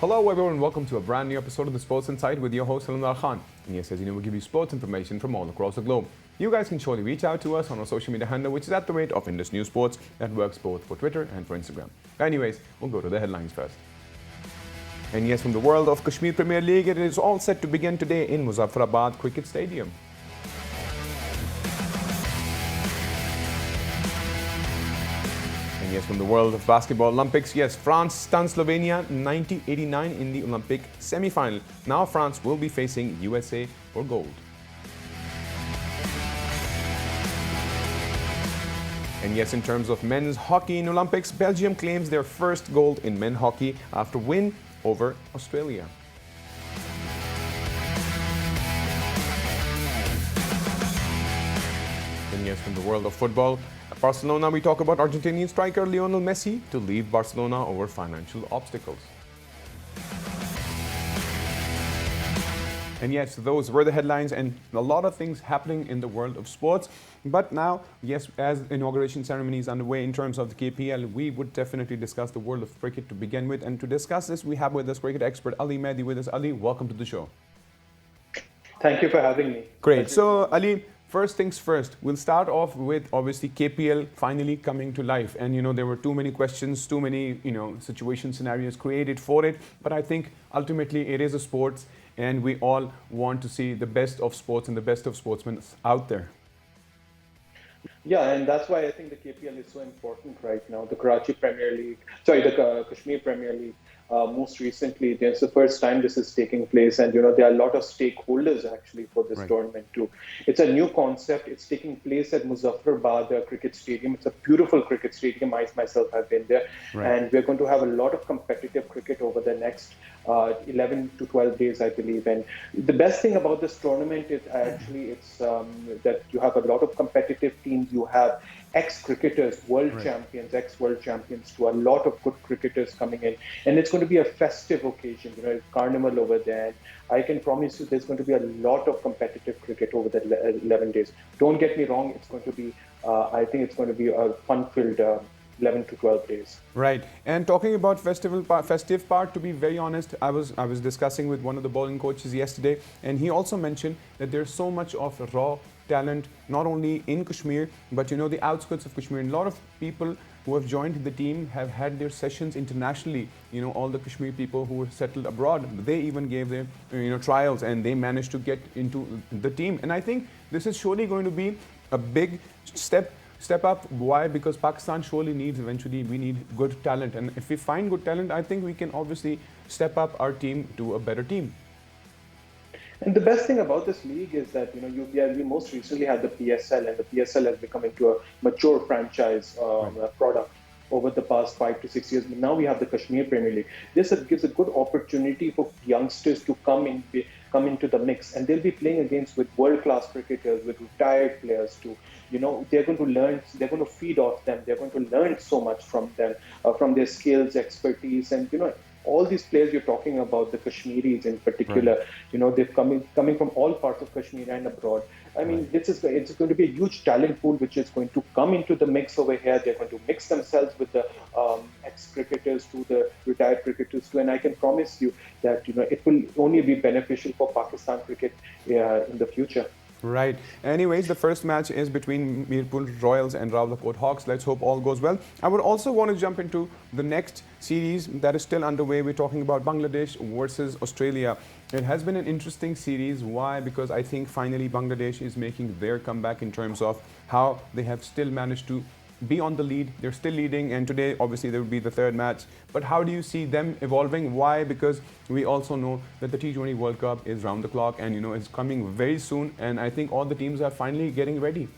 Hello everyone, welcome to a brand new episode of the Sports Insight with your host Alamdar Khan. And yes, as you know, we give you sports information from all across the globe. You guys can surely reach out to us on our social media handle, which is at the rate of Indus News Sports. That works both for Twitter and for Instagram. Anyways, we'll go to the headlines first. And yes, from the world of Kashmir Premier League, it is all set to begin today in Muzaffarabad Cricket Stadium. Yes, from the world of basketball Olympics, yes, France stuns Slovenia 90-89 in the Olympic semi-final. Now France will be facing USA for gold. And yes, in terms of men's hockey in Olympics, Belgium claims their first gold in men's hockey after win over Australia. And yes, from the world of football, Barcelona, we talk about Argentinian striker Lionel Messi to leave Barcelona over financial obstacles. And yes, those were the headlines and a lot of things happening in the world of sports. But now, yes, as inauguration ceremony is underway in terms of the KPL, we would definitely discuss the world of cricket to begin with. And to discuss this, we have with us cricket expert Ali Mehdi with us. Ali, welcome to the show. Thank you for having me. Great. So, Ali, first things first, we'll start off with obviously KPL finally coming to life. And, there were too many questions, too many, situation scenarios created for it. But I think ultimately it is a sports and we all want to see the best of sports and the best of sportsmen out there. Yeah, and that's why I think the KPL is so important right now. The Kashmir Premier League. Most recently, it's the first time this is taking place, and there are a lot of stakeholders actually for this tournament too. It's a new concept. It's taking place at Muzaffarabad Cricket Stadium. It's a beautiful cricket stadium. I myself have been there, and we're going to have a lot of competitive cricket over the next 11 to 12 days, I believe. And the best thing about this tournament is actually it's that you have a lot of competitive teams. You have ex-cricketers, world champions, ex-world champions, to a lot of good cricketers coming in. And it's going to be a festive occasion, carnival over there. And I can promise you there's going to be a lot of competitive cricket over the 11 days. Don't get me wrong, it's going to be, I think it's going to be a fun-filled 11 to 12 days. Right. And talking about festive part, to be very honest, I was discussing with one of the bowling coaches yesterday, and he also mentioned that there's so much of raw talent, not only in Kashmir, but the outskirts of Kashmir. And a lot of people who have joined the team have had their sessions internationally. All the Kashmir people who were settled abroad, they even gave their trials and they managed to get into the team. And I think this is surely going to be a big step up. Why? Because Pakistan surely needs, eventually we need good talent, and if we find good talent, I think we can obviously step up our team to a better team. And the best thing about this league is that we most recently had the PSL, and the PSL has become into a mature franchise product over the past 5 to 6 years. But now we have the Kashmir Premier League. This gives a good opportunity for youngsters to come into the mix, and they'll be playing against with world-class cricketers, with retired players too. They're going to learn, they're going to feed off them, they're going to learn so much from them, from their skills, expertise, and all these players you're talking about, the Kashmiris in particular, they're coming from all parts of Kashmir and abroad. I mean, it's going to be a huge talent pool which is going to come into the mix over here. They're going to mix themselves with the ex-cricketers to the retired cricketers too. And I can promise you that it will only be beneficial for Pakistan cricket in the future. Right. Anyways, the first match is between Mirpur Royals and Rawalakot Hawks. Let's hope all goes well. I would also want to jump into the next series that is still underway. We're talking about Bangladesh versus Australia. It has been an interesting series. Why? Because I think finally Bangladesh is making their comeback in terms of how they have still managed to be on the lead. They're still leading, and today obviously there will be the third match. But how do you see them evolving? Why? Because we also know that the T20 World Cup is round the clock, and it's coming very soon, and I think all the teams are finally getting ready.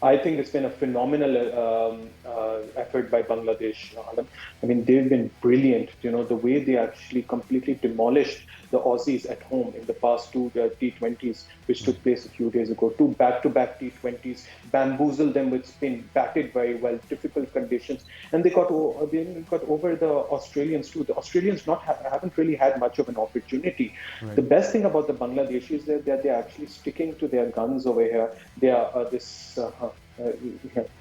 I think it's been a phenomenal effort by Bangladesh. I mean, they've been brilliant. The way they actually completely demolished the Aussies at home in the past two T20s, which took place a few days ago. Two back-to-back T20s, bamboozled them with spin, batted very well, difficult conditions, and they got over the Australians too. The Australians haven't really had much of an opportunity. Right. The best thing about the Bangladeshis is that they're actually sticking to their guns over here. They are this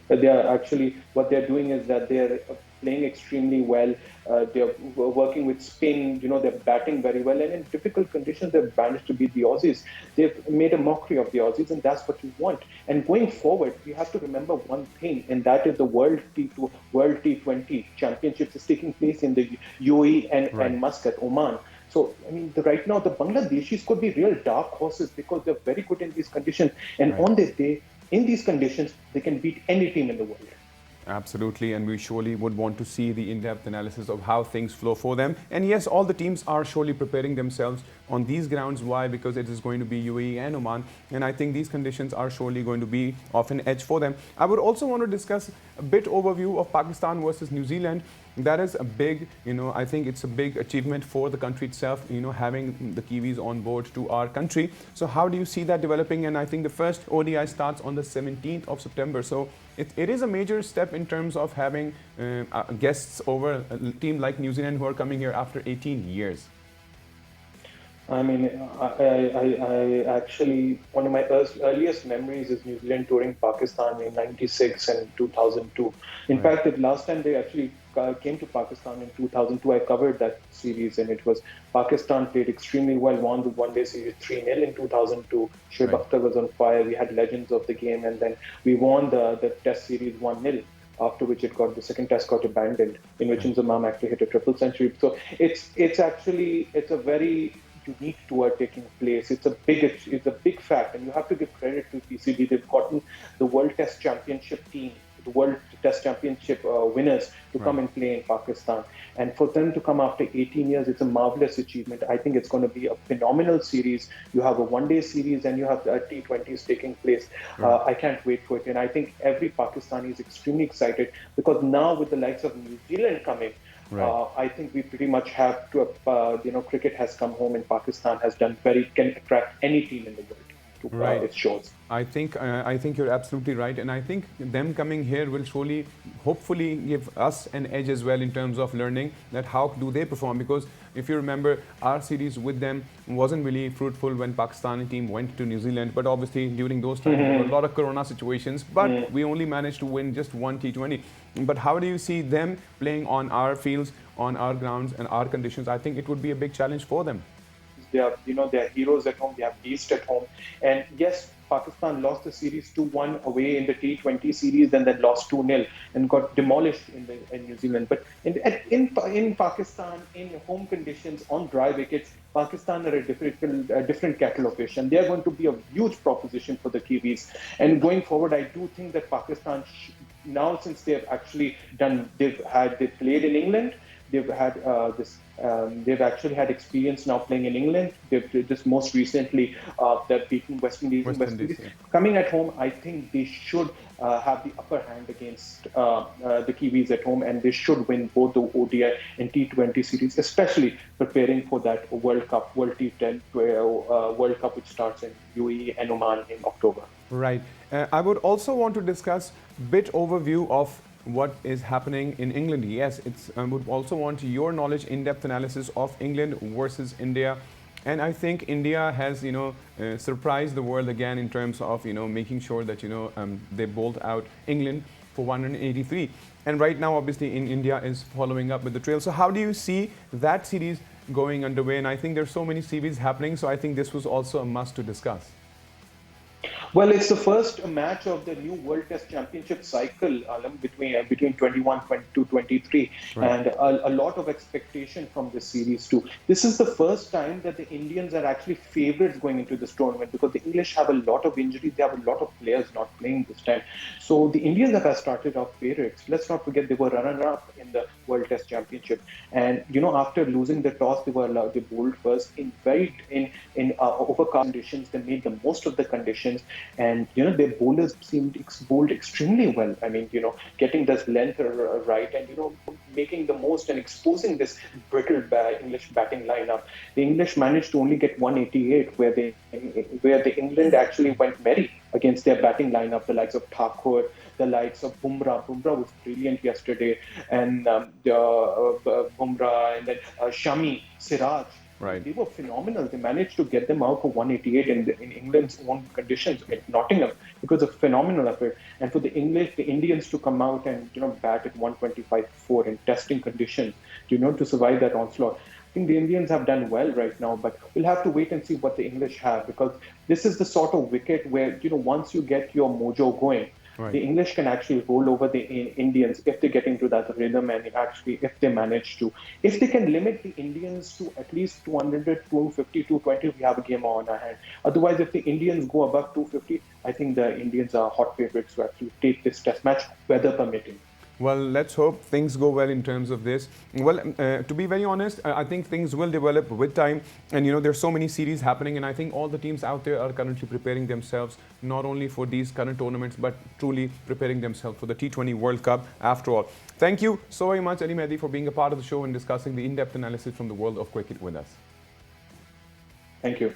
they are actually, what they're doing is that they're playing extremely well. They're working with spin. They're batting very well, and in difficult conditions, they've managed to beat the Aussies. They've made a mockery of the Aussies, and that's what you want. And going forward, we have to remember one thing, and that is the World T20 Championships is taking place in the UAE and Muscat, Oman. So, I mean, right now, the Bangladeshis could be real dark horses because they're very good in these conditions. And on their day, in these conditions, they can beat any team in the world. Absolutely, and we surely would want to see the in-depth analysis of how things flow for them. And yes, all the teams are surely preparing themselves on these grounds. Why? Because it is going to be UAE and Oman, and I think these conditions are surely going to be of an edge for them. I would also want to discuss a bit overview of Pakistan versus New Zealand. That is a big, I think it's a big achievement for the country itself, having the Kiwis on board to our country. So how do you see that developing? And I think the first ODI starts on the 17th of September. So it is a major step in terms of having guests over a team like New Zealand who are coming here after 18 years. I mean, I actually, one of my earliest memories is New Zealand touring Pakistan in '96 and 2002. In fact, the last time they actually came to Pakistan in 2002, I covered that series, and it was Pakistan played extremely well, won the one-day series 3-0 in 2002. Shoaib Akhtar was on fire. We had legends of the game, and then we won the Test series 1-0. After which the second test got abandoned, in which Inzamam actually hit a triple century. So it's a very unique tour taking place. It's a big fact, and you have to give credit to PCB. They've gotten the World Test Championship team, the World Test Championship winners to come and play in Pakistan. And for them to come after 18 years, it's a marvelous achievement. I think it's going to be a phenomenal series. You have a one-day series and you have T20s taking place. I can't wait for it. And I think every Pakistani is extremely excited because now with the likes of New Zealand coming, I think we pretty much have to, cricket has come home and Pakistan can attract any team in the world to its shores. I think you're absolutely right, and I think them coming here will surely, hopefully, give us an edge as well in terms of learning that how do they perform. Because if you remember, our series with them wasn't really fruitful when Pakistani team went to New Zealand. But obviously, during those times, there were a lot of Corona situations. But we only managed to win just one T20. But how do you see them playing on our fields, on our grounds, and our conditions? I think it would be a big challenge for them. They are heroes at home. They have beasts at home. And yes, Pakistan lost the series 2-1 away in the T20 series, and then lost 2-0 and got demolished in New Zealand. But in Pakistan, in home conditions, on dry wickets, Pakistan are a different kettle of fish, and they are going to be a huge proposition for the Kiwis. And going forward, I do think that Pakistan now, since they've actually they played in England. They've had they've actually had experience now playing in England. They've just most recently they've beaten West Indies. Coming at home, I think they should have the upper hand against the Kiwis at home, and they should win both the ODI and T20 series, especially preparing for that World Cup, World T10 World Cup, which starts in UAE and Oman in October. Right. I would also want to discuss a bit overview of what is happening in England. Yes, I would also want your knowledge, in-depth analysis of England versus India. And I think India has, surprised the world again in terms of, making sure that, they bowled out England for 183. And right now, obviously, India is following up with the trail. So how do you see that series going underway? And I think there's so many series happening. So I think this was also a must to discuss. Well, it's the first match of the new World Test Championship cycle, between 21, 22, 23, and a lot of expectation from this series too. This is the first time that the Indians are actually favorites going into this tournament because the English have a lot of injuries. They have a lot of players not playing this time. So the Indians have started off favorites. Let's not forget they were runner-up in the World Test Championship, and after losing the toss, they bowled first in overcast conditions. They made the most of the conditions. And their bowlers bowled extremely well. I mean, getting this length right, and making the most and exposing this brittle English batting lineup. The English managed to only get 188, where the England actually went merry against their batting lineup, the likes of Thakur, the likes of Bumrah. Bumrah was brilliant yesterday, and Bumrah, and then Shami, Siraj. Right. They were phenomenal. They managed to get them out for 188 in England's own conditions at Nottingham. It was a phenomenal affair. And for the Indians to come out and bat at 125-4 in testing conditions, to survive that onslaught. I think the Indians have done well right now, but we'll have to wait and see what the English have, because this is the sort of wicket where once you get your mojo going, Right. the English can actually roll over the Indians if they get into that rhythm, and actually if they manage to. If they can limit the Indians to at least 200, 250, 220, we have a game on our hand. Otherwise, if the Indians go above 250, I think the Indians are hot favorites to actually take this test match, weather permitting. Well, let's hope things go well in terms of this. Well, to be very honest, I think things will develop with time. And, there's so many series happening. And I think all the teams out there are currently preparing themselves, not only for these current tournaments, but truly preparing themselves for the T20 World Cup after all. Thank you so very much, Ali Mehdi, for being a part of the show and discussing the in-depth analysis from the world of cricket with us. Thank you.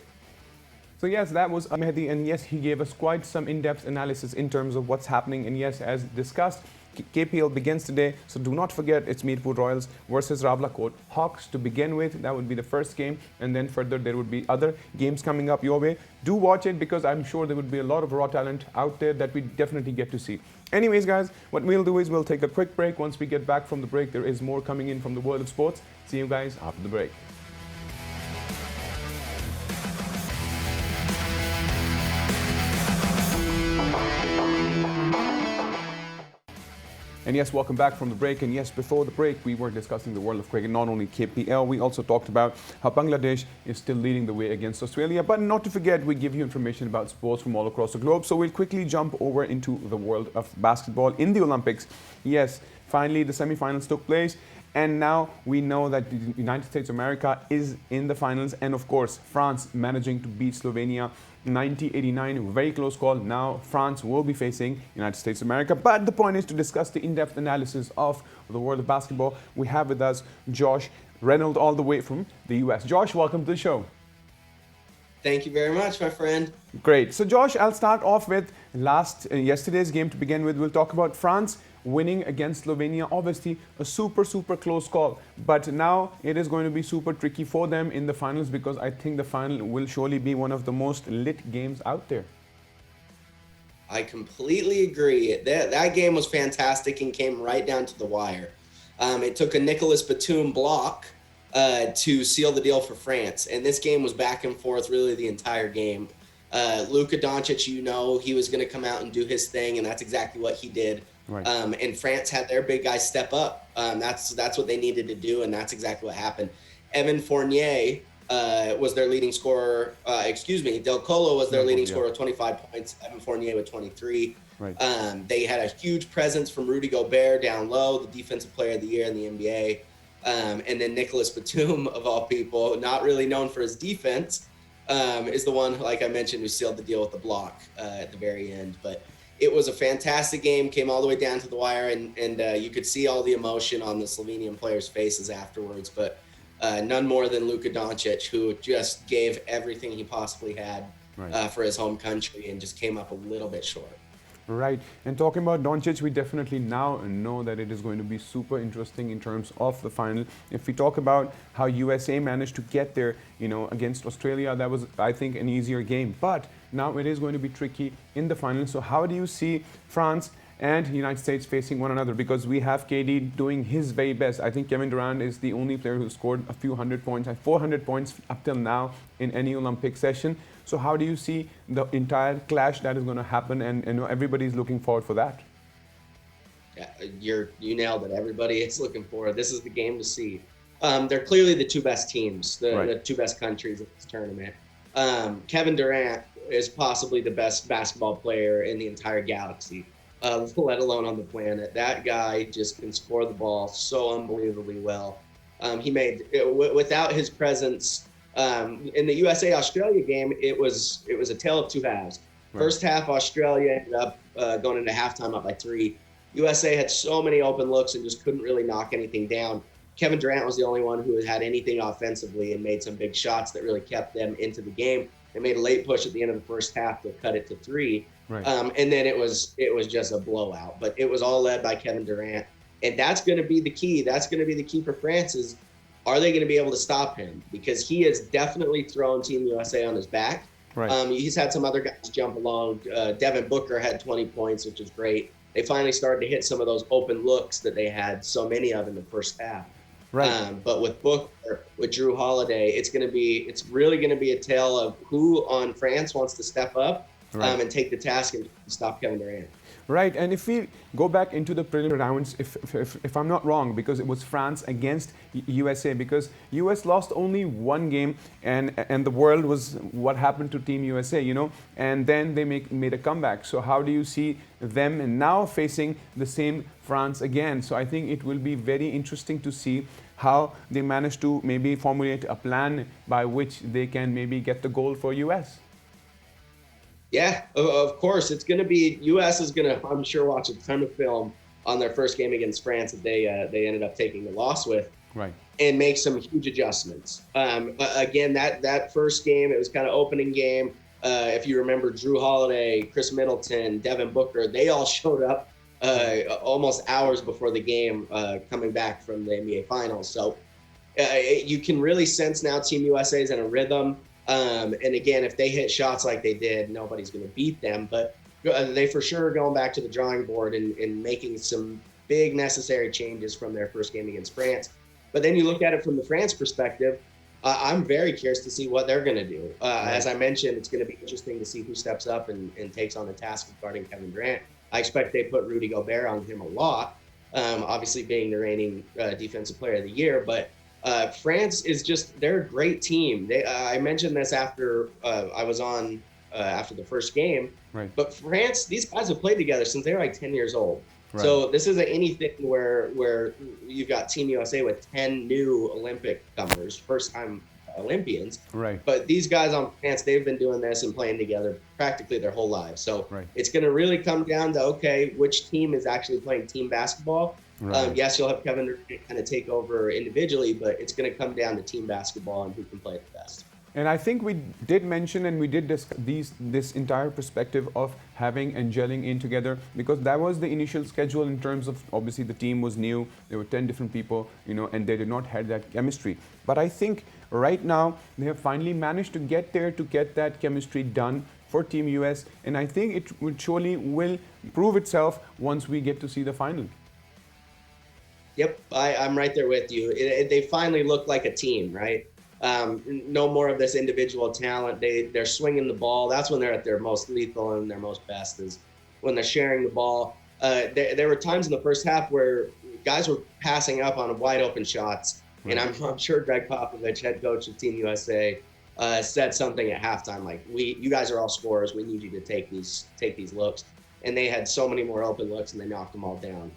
So yes, that was Mehdi, and yes, he gave us quite some in-depth analysis in terms of what's happening. And yes, as discussed, KPL begins today, so do not forget it's Meerput Royals versus Rawalakot Hawks to begin with. That would be the first game, and then further there would be other games coming up your way. Do watch it, because I'm sure there would be a lot of raw talent out there that we definitely get to see. Anyways, guys, what we'll do is we'll take a quick break. Once we get back from the break, there is more coming in from the world of sports. See you guys after the break. And yes, welcome back from the break. And yes, before the break, we were discussing the world of cricket, not only KPL, we also talked about how Bangladesh is still leading the way against Australia. But not to forget, we give you information about sports from all across the globe. So we'll quickly jump over into the world of basketball in the Olympics. Yes, finally, the semifinals took place. And now we know that the United States of America is in the finals. And of course, France managing to beat Slovenia 90-89, very close call. Now France will be facing United States of America. But the point is to discuss the in-depth analysis of the world of basketball. We have with us Josh Reynolds all the way from the US. Josh, welcome to the show. Thank you very much, my friend. Great. So Josh, I'll start off with yesterday's game to begin with. We'll talk about France winning against Slovenia. Obviously, a super close call. But now it is going to be super tricky for them in the finals, because I think the final will surely be one of the most lit games out there. I completely agree. That game was fantastic and came right down to the wire. It took a Nicolas Batum block to seal the deal for France. And this game was back and forth really the entire game. Luka Doncic, he was going to come out and do his thing, and that's exactly what he did. Right. And France had their big guys step up. That's what they needed to do, and that's exactly what happened. Evan Fournier was their leading scorer. Del Colo was their leading scorer with 25 points. Evan Fournier with 23. Right. They had a huge presence from Rudy Gobert down low, the defensive player of the year in the NBA. And then Nicolas Batum, of all people, not really known for his defense, is the one, like I mentioned, who sealed the deal with the block at the very end. But it was a fantastic game, came all the way down to the wire, and you could see all the emotion on the Slovenian players' faces afterwards. But none more than Luka Doncic, who just gave everything he possibly had for his home country and just came up a little bit short. Right. And talking about Doncic, we definitely now know that it is going to be super interesting in terms of the final. If we talk about how USA managed to get there, against Australia, that was, I think, an easier game. But now it is going to be tricky in the final. So how do you see France and the United States facing one another? Because we have KD doing his very best. I think Kevin Durant is the only player who scored a few hundred points, 400 points up till now in any Olympic session. So how do you see the entire clash that is going to happen? And everybody's looking forward for that. Yeah, you nailed it. Everybody is looking forward. This is the game to see. They're clearly the two best teams, the two best countries in this tournament. Kevin Durant is possibly the best basketball player in the entire galaxy, let alone on the planet. That guy just can score the ball so unbelievably well. He made, without his presence, in the USA-Australia game, it was a tale of two halves. Right. First half, Australia ended up going into halftime up by 3. USA had so many open looks and just couldn't really knock anything down. Kevin Durant was the only one who had anything offensively and made some big shots that really kept them into the game. They made a late push at the end of the first half to cut it to 3. Right. And then it was just a blowout. But it was all led by Kevin Durant. And that's going to be the key. That's going to be the key for France is are they going to be able to stop him? Because he has definitely thrown Team USA on his back. Right. He's had some other guys jump along. Devin Booker had 20 points, which is great. They finally started to hit some of those open looks that they had so many of in the first half. Right. But with Booker, with Drew Holiday, it's really going to be a tale of who on France wants to step up and take the task and stop Kevin Durant. Right, and if we go back into the preliminary rounds, if I'm not wrong, because it was France against USA, because US lost only one game, and the world was what happened to Team USA, and then they made a comeback. So how do you see them now facing the same France again? So I think it will be very interesting to see how they manage to maybe formulate a plan by which they can maybe get the goal for US. Yeah, of course. It's going to be, U.S. is going to, I'm sure, watch a ton of film on their first game against France that they ended up taking the loss with. Right. And make some huge adjustments. Again, that first game, it was kind of opening game. If you remember, Drew Holiday, Chris Middleton, Devin Booker, they all showed up almost hours before the game coming back from the NBA Finals. So you can really sense now Team USA is in a rhythm. And again, if they hit shots like they did, nobody's going to beat them. But they for sure are going back to the drawing board and making some big necessary changes from their first game against France. But then you look at it from the France perspective, I'm very curious to see what they're going to do. As I mentioned, it's going to be interesting to see who steps up and takes on the task of guarding Kevin Durant. I expect they put Rudy Gobert on him a lot, obviously being the reigning Defensive Player of the Year. But France is they're a great team. I mentioned this after I was on after the first game. Right. But France, these guys have played together since they were like 10 years old. Right. So this isn't anything where you've got Team USA with 10 new Olympic comers, first-time Olympians. Right. But these guys on France, they've been doing this and playing together practically their whole lives. So It's going to really come down to, okay, which team is actually playing team basketball? Right. Yes, you'll have Kevin Durant kind of take over individually, but it's going to come down to team basketball and who can play it the best. And I think we did mention and we did discuss this entire perspective of having and gelling in together, because that was the initial schedule in terms of, obviously the team was new, there were 10 different people, and they did not have that chemistry. But I think right now they have finally managed to get there, to get that chemistry done for Team US, and I think it surely will prove itself once we get to see the final. Yep, I'm right there with you. They finally look like a team, right? No more of this individual talent. They're swinging the ball. That's when they're at their most lethal and their most best, is when they're sharing the ball. There were times in the first half where guys were passing up on wide open shots. And I'm sure Greg Popovich, head coach of Team USA, said something at halftime like, you guys are all scorers. We need you to take these looks. And they had so many more open looks and they knocked them all down.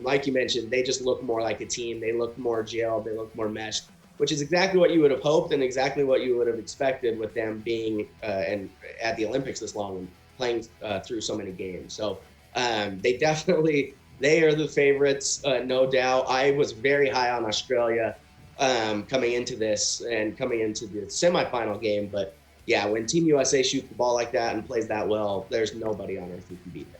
Like you mentioned, they just look more like a team. They look more gelled. They look more meshed, which is exactly what you would have hoped and exactly what you would have expected with them being and at the Olympics this long and playing through so many games. So they are the favorites, no doubt. I was very high on Australia coming into this and coming into the semifinal game. But yeah, when Team USA shoots the ball like that and plays that well, there's nobody on earth who can beat them.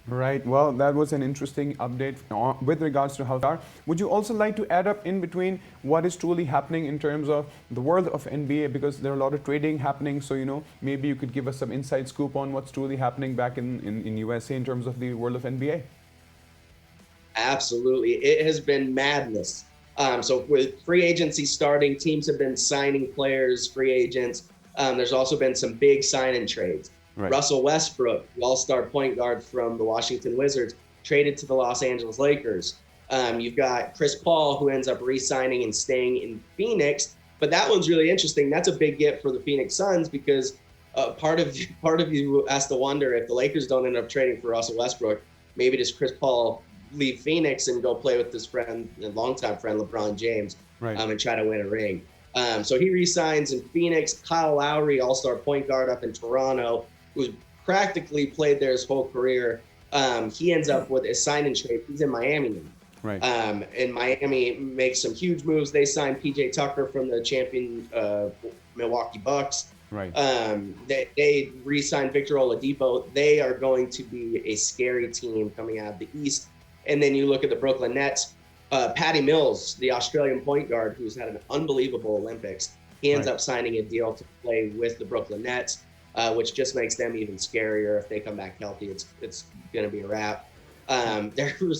Right. Well, that was an interesting update with regards to how far. Would you also like to add up in between what is truly happening in terms of the world of NBA, because there are a lot of trading happening. So, maybe you could give us some inside scoop on what's truly happening back in USA in terms of the world of NBA. Absolutely. It has been madness. So with free agency starting, teams have been signing players, free agents. There's also been some big sign-in trades. Right. Russell Westbrook, the all-star point guard from the Washington Wizards, traded to the Los Angeles Lakers. You've got Chris Paul, who ends up re-signing and staying in Phoenix. But that one's really interesting. That's a big get for the Phoenix Suns, because part of you has to wonder, if the Lakers don't end up trading for Russell Westbrook, maybe does Chris Paul leave Phoenix and go play with his friend and longtime friend LeBron James, and try to win a ring. So he re-signs in Phoenix. Kyle Lowry, all-star point guard up in Toronto, who's practically played there his whole career. He ends up with a sign-in trade. He's in Miami now. Right. And Miami makes some huge moves. They signed PJ Tucker from the champion Milwaukee Bucks. Right. They re-signed Victor Oladipo. They are going to be a scary team coming out of the East. And then you look at the Brooklyn Nets. Patty Mills, the Australian point guard who's had an unbelievable Olympics, he ends up signing a deal to play with the Brooklyn Nets, which just makes them even scarier. If they come back healthy, it's going to be a wrap. There were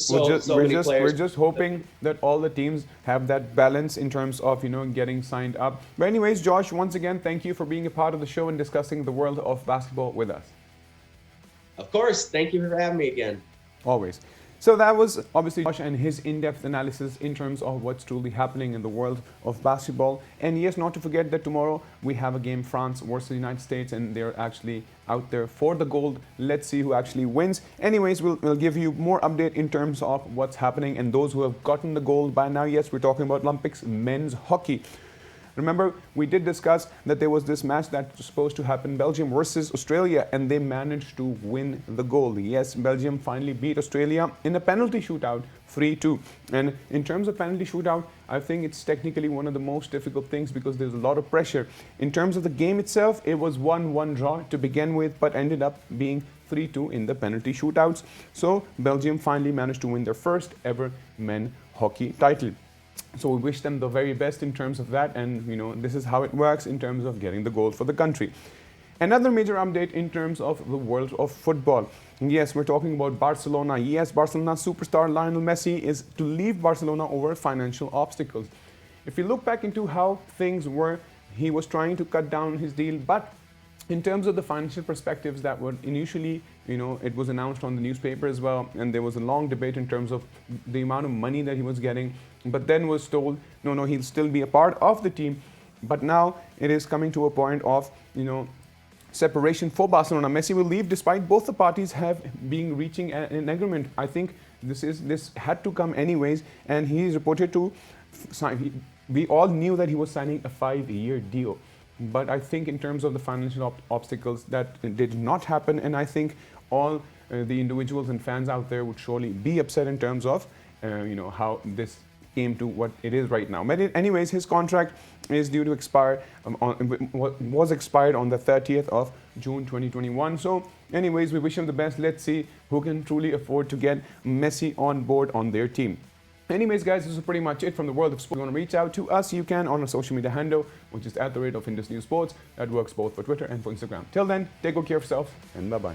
many players. We're just hoping that all the teams have that balance in terms of getting signed up. But anyways, Josh, once again, thank you for being a part of the show and discussing the world of basketball with us. Of course, thank you for having me again. Always. So that was obviously Josh and his in-depth analysis in terms of what's truly happening in the world of basketball. And yes, not to forget that tomorrow we have a game, France versus the United States, and they're actually out there for the gold. Let's see who actually wins. Anyways, we'll give you more update in terms of what's happening and those who have gotten the gold by now. Yes, we're talking about Olympics men's hockey. Remember, we did discuss that there was this match that was supposed to happen, Belgium versus Australia, and they managed to win the gold. Yes, Belgium finally beat Australia in a penalty shootout, 3-2. And in terms of penalty shootout, I think it's technically one of the most difficult things because there's a lot of pressure. In terms of the game itself, it was 1-1 draw to begin with, but ended up being 3-2 in the penalty shootouts. So Belgium finally managed to win their first ever men hockey title. So we wish them the very best in terms of that, and this is how it works in terms of getting the gold for the country. Another major update in terms of the world of football. Yes, we're talking about Barcelona. Yes, Barcelona superstar Lionel Messi is to leave Barcelona over financial obstacles. If you look back into how things were, he was trying to cut down his deal, but in terms of the financial perspectives that were initially, it was announced on the newspaper as well, and there was a long debate in terms of the amount of money that he was getting, but then was told, no, he'll still be a part of the team. But now it is coming to a point of, separation for Barcelona. Messi will leave despite both the parties have been reaching an agreement. I think this had to come anyways, and he is reported to sign. We all knew that he was signing a 5-year deal. But I think in terms of the financial obstacles, that did not happen. And I think all the individuals and fans out there would surely be upset in terms of, how this came to what it is right now. But anyways, his contract is due to expire, was expired on the 30th of June 2021. So anyways, we wish him the best. Let's see who can truly afford to get Messi on board on their team. Anyways, guys, this is pretty much it from the world of sports. If you want to reach out to us, you can on our social media handle, which is @Indus News Sports. That works both for Twitter and for Instagram. Till then, take good care of yourself, and bye-bye.